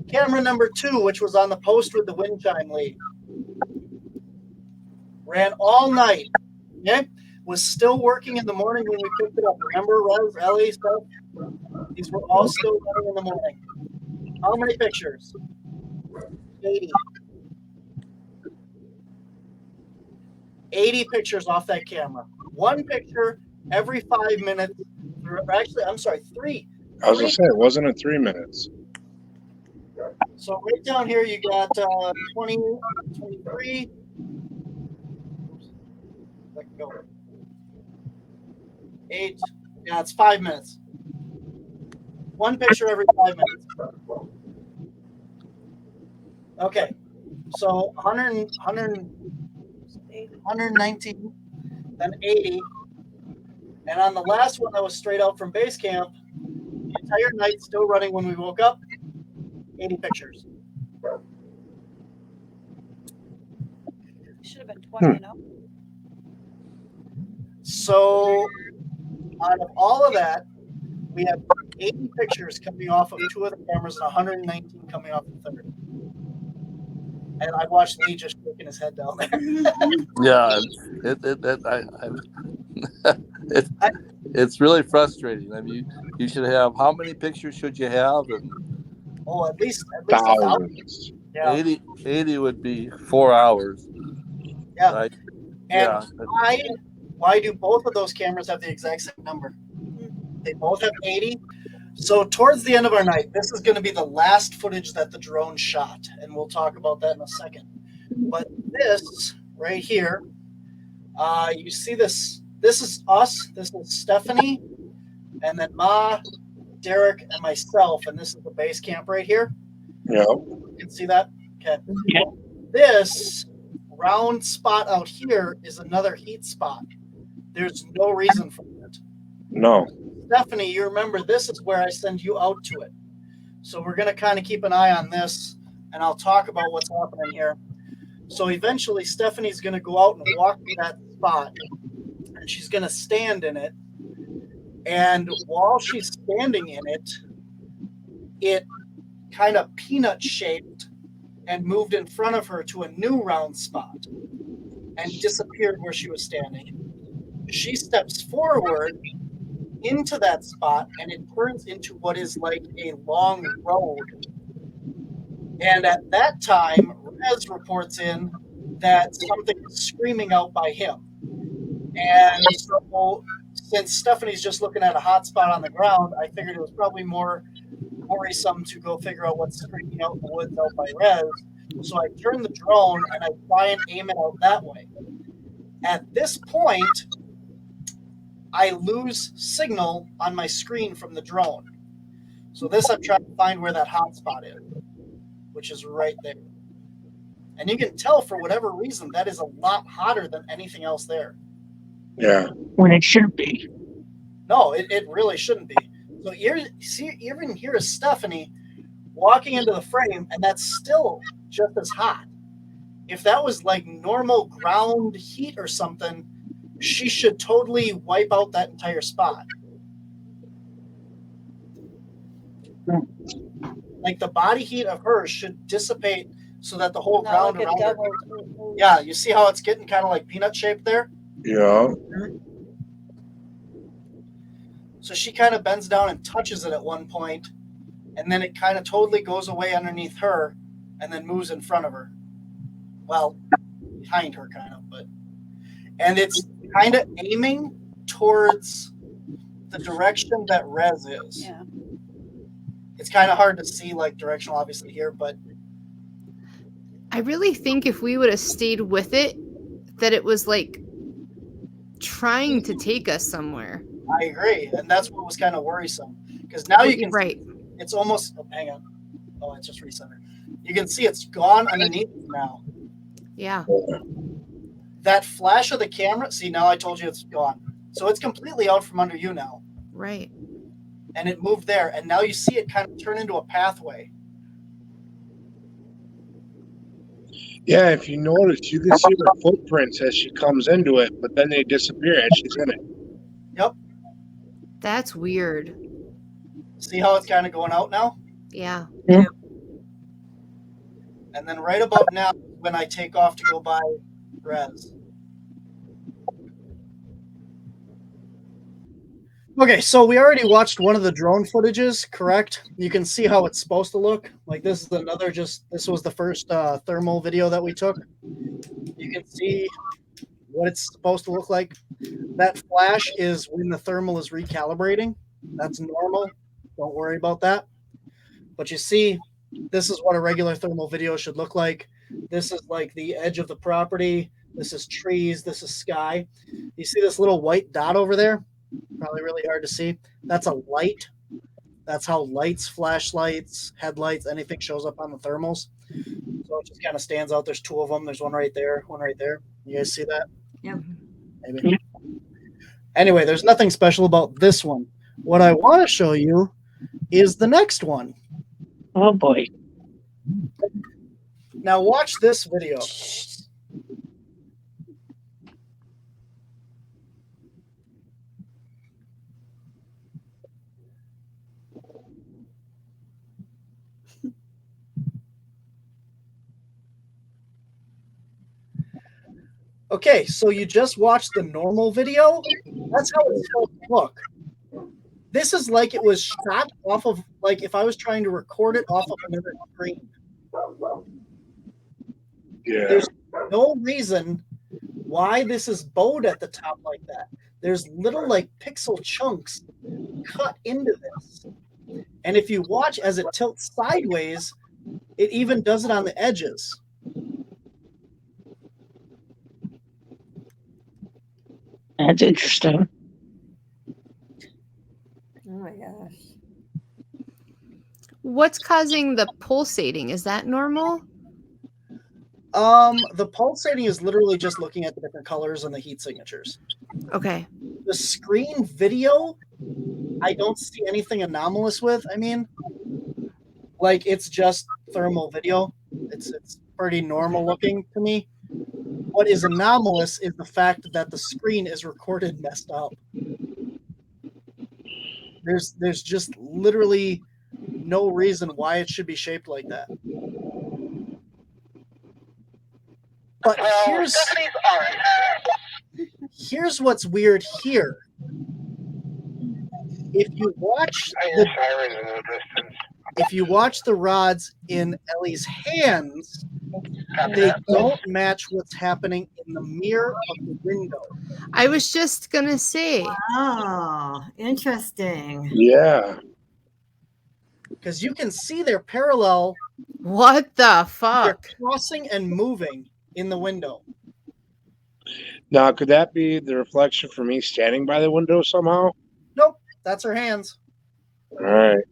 Camera number 2, which was on the post with the wind chime lead, ran all night. Okay, was still working in the morning when we picked it up. Remember, Rez, Ellie, stuff? These were all still running in the morning. How many pictures? 80. 80 pictures off that camera. One picture every 5 minutes. Actually, I'm sorry, 3. I was going to say, wasn't it 3 minutes? So right down here, you got 20, 23. Let go. 8. Yeah, it's 5 minutes. One picture every 5 minutes. Okay. So 119, then 80. And on the last one that was straight out from base camp, the entire night still running when we woke up, 80 pictures. Should have been 20, you know? So out of all of that, we have 80 pictures coming off of 2 of the cameras and 119 coming off the third. And I watched Lee just shaking his head down there. Yeah, it's really frustrating. I mean, you should have, how many pictures should you have? And at least 1,000. Yeah. 80 would be 4 hours. Yeah. Right? And why do both of those cameras have the exact same number? They both have 80. So towards the end of our night, this is going to be the last footage that the drone shot, and we'll talk about that in a second. But this right here, you see this. This is us. This is Stephanie, and then Ma, Derek, and myself, and this is the base camp right here. Yeah. You can see that? Okay. Yeah. This round spot out here is another heat spot. There's no reason for it. No. Stephanie, you remember this is where I send you out to it. So we're going to kind of keep an eye on this, and I'll talk about what's happening here. So eventually Stephanie's going to go out and walk to that spot, and she's going to stand in it. And while she's standing in it, it kind of peanut shaped and moved in front of her to a new round spot and disappeared where she was standing. She steps forward into that spot, and it turns into what is like a long road. And at that time, Rez reports in that something is screaming out by him. And so since Stephanie's just looking at a hot spot on the ground, I figured it was probably more worrisome to go figure out what's screaming out in the woods out by Rez. So I turn the drone and I try and aim it out that way. At this point, I lose signal on my screen from the drone. So this I'm trying to find where that hot spot is, which is right there. And you can tell for whatever reason that is a lot hotter than anything else there. Yeah. When it shouldn't be. No, it really shouldn't be. So you even hear a Stephanie walking into the frame, and that's still just as hot. If that was like normal ground heat or something, she should totally wipe out that entire spot. Like the body heat of her should dissipate so that the whole ground around her. Yeah, you see how it's getting kind of like peanut shaped there? Yeah. So she kind of bends down and touches it at one point, and then it kind of totally goes away underneath her and then moves in front of her. Well, behind her kind of, but. And it's kind of aiming towards the direction that Rez is. Yeah. It's kind of hard to see, like, directional, obviously, here, but. I really think if we would have stayed with it, that it was, like, trying to take us somewhere. I agree, and that's what was kind of worrisome. Because now you can right. See it's almost, hang on. Oh, it's just recentered. You can see it's gone underneath now. Yeah. That flash of the camera, see, now I told you it's gone. So it's completely out from under you now. Right. And it moved there, and now you see it kind of turn into a pathway. Yeah, if you notice, you can see her footprints as she comes into it, but then they disappear as she's in it. Yep. That's weird. See how it's kind of going out now? Yeah. Yeah. And then right about now, when I take off to go by Rez. Okay, so we already watched one of the drone footages, correct? You can see how it's supposed to look. Like this is another this was the first thermal video that we took. You can see what it's supposed to look like. That flash is when the thermal is recalibrating. That's normal. Don't worry about that. But you see, this is what a regular thermal video should look like. This is like the edge of the property. This is trees. This is sky. You see this little white dot over there? Probably really hard to see. That's a light. That's how lights, flashlights, headlights, anything shows up on the thermals. So it just kind of stands out. There's two of them. There's one right there, one right there. You guys see that? Yep. Maybe. Anyway, there's nothing special about this one. What I want to show you is the next one. Oh boy. Now watch this video. Okay, so you just watched the normal video. That's how it's supposed to look. This is like it was shot off of, like if I was trying to record it off of another screen. Yeah. There's no reason why this is bowed at the top like that. There's little like pixel chunks cut into this. And if you watch as it tilts sideways, it even does it on the edges. That's interesting. Oh my gosh. What's causing the pulsating? Is that normal? The pulsating is literally just looking at the different colors and the heat signatures. Okay. The screen video, I don't see anything anomalous with. I mean, like it's just thermal video. It's pretty normal looking to me. What is anomalous is the fact that the screen is recorded messed up. There's just literally no reason why it should be shaped like that. But here's what's weird here. If you watch the rods in Ellie's hands, they don't match what's happening in in the mirror of the window. I was just gonna say. Oh, interesting. Yeah. Because you can see they're parallel. What the They're fuck? crossing and moving in the window. Now, could that be the reflection from me standing by the window somehow? Nope, that's her hands. All right.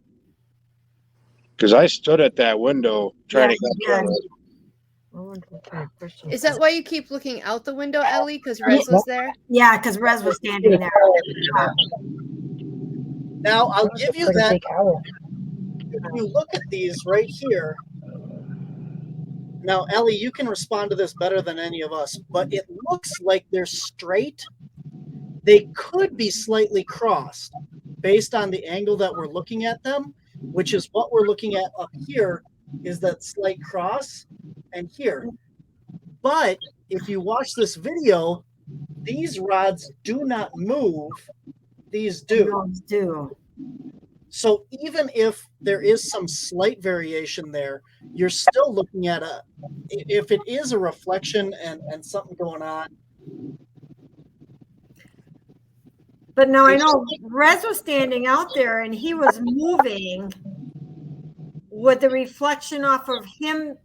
Because I stood at that window trying to get Is that why you keep looking out the window, Ellie? Because Rez was there? Yeah, because Rez was standing there. Now, I'll give you that. If you look at these right here. Now, Ellie, you can respond to this better than any of us, but it looks like they're straight. They could be slightly crossed based on the angle that we're looking at them, which is what we're looking at up here, is that slight cross, and here. But if you watch this video, these rods do not move. These do. Those do. So even if there is some slight variation there, you're still looking at if it is a reflection and something going on. But now I know Rez was standing out there and he was moving. Would the reflection off of him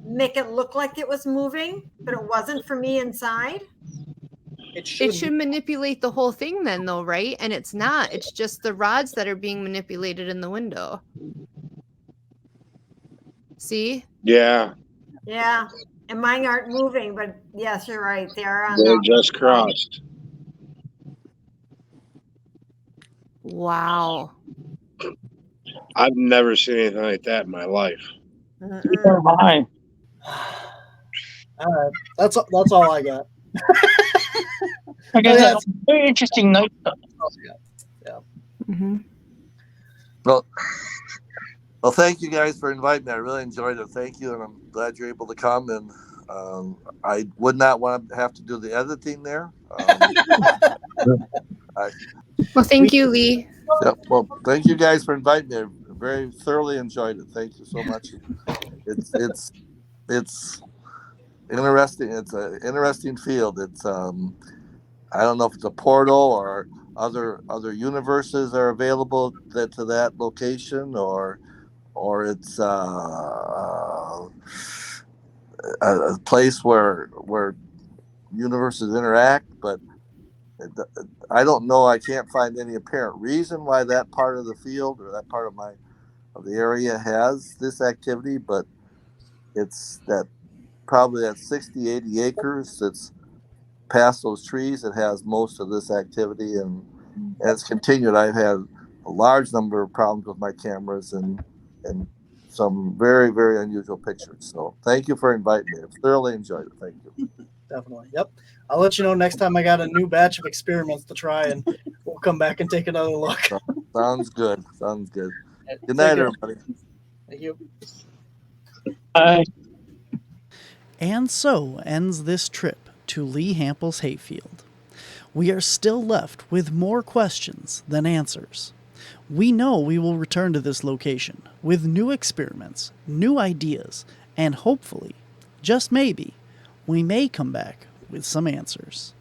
make it look like it was moving, but it wasn't for me inside? It should manipulate the whole thing then, though, right? And it's not. It's just the rods that are being manipulated in the window. See? Yeah. Yeah. And mine aren't moving, but yes, you're right. They are on. They just crossed. Wow. I've never seen anything like that in my life. All right, that's all I got. Okay, that's a very interesting note. Yeah. Mm-hmm. Well, thank you guys for inviting me. I really enjoyed it. Thank you, and I'm glad you're able to come. And I would not want to have to do the editing there. Well, thank you, Lee. Yeah, well, thank you guys for inviting me. I very thoroughly enjoyed it. Thank you so much. It's interesting. It's an interesting field. It's I don't know if it's a portal or other universes are available to that location, or it's a place where universes interact. But I don't know. I can't find any apparent reason why that part of the field or that part of the area has this activity, but it's probably that 60, 80 acres that's past those trees that has most of this activity, and it's continued. I've had a large number of problems with my cameras and some very, very unusual pictures. So thank you for inviting me. I've thoroughly enjoyed it. Thank you. Definitely. Yep. I'll let you know next time I got a new batch of experiments to try, and we'll come back and take another look. Sounds good. Good night, everybody. Thank you. Bye. And so ends this trip to Lee Hampel's hayfield. We are still left with more questions than answers. We know we will return to this location with new experiments, new ideas, and hopefully, just maybe, we may come back with some answers.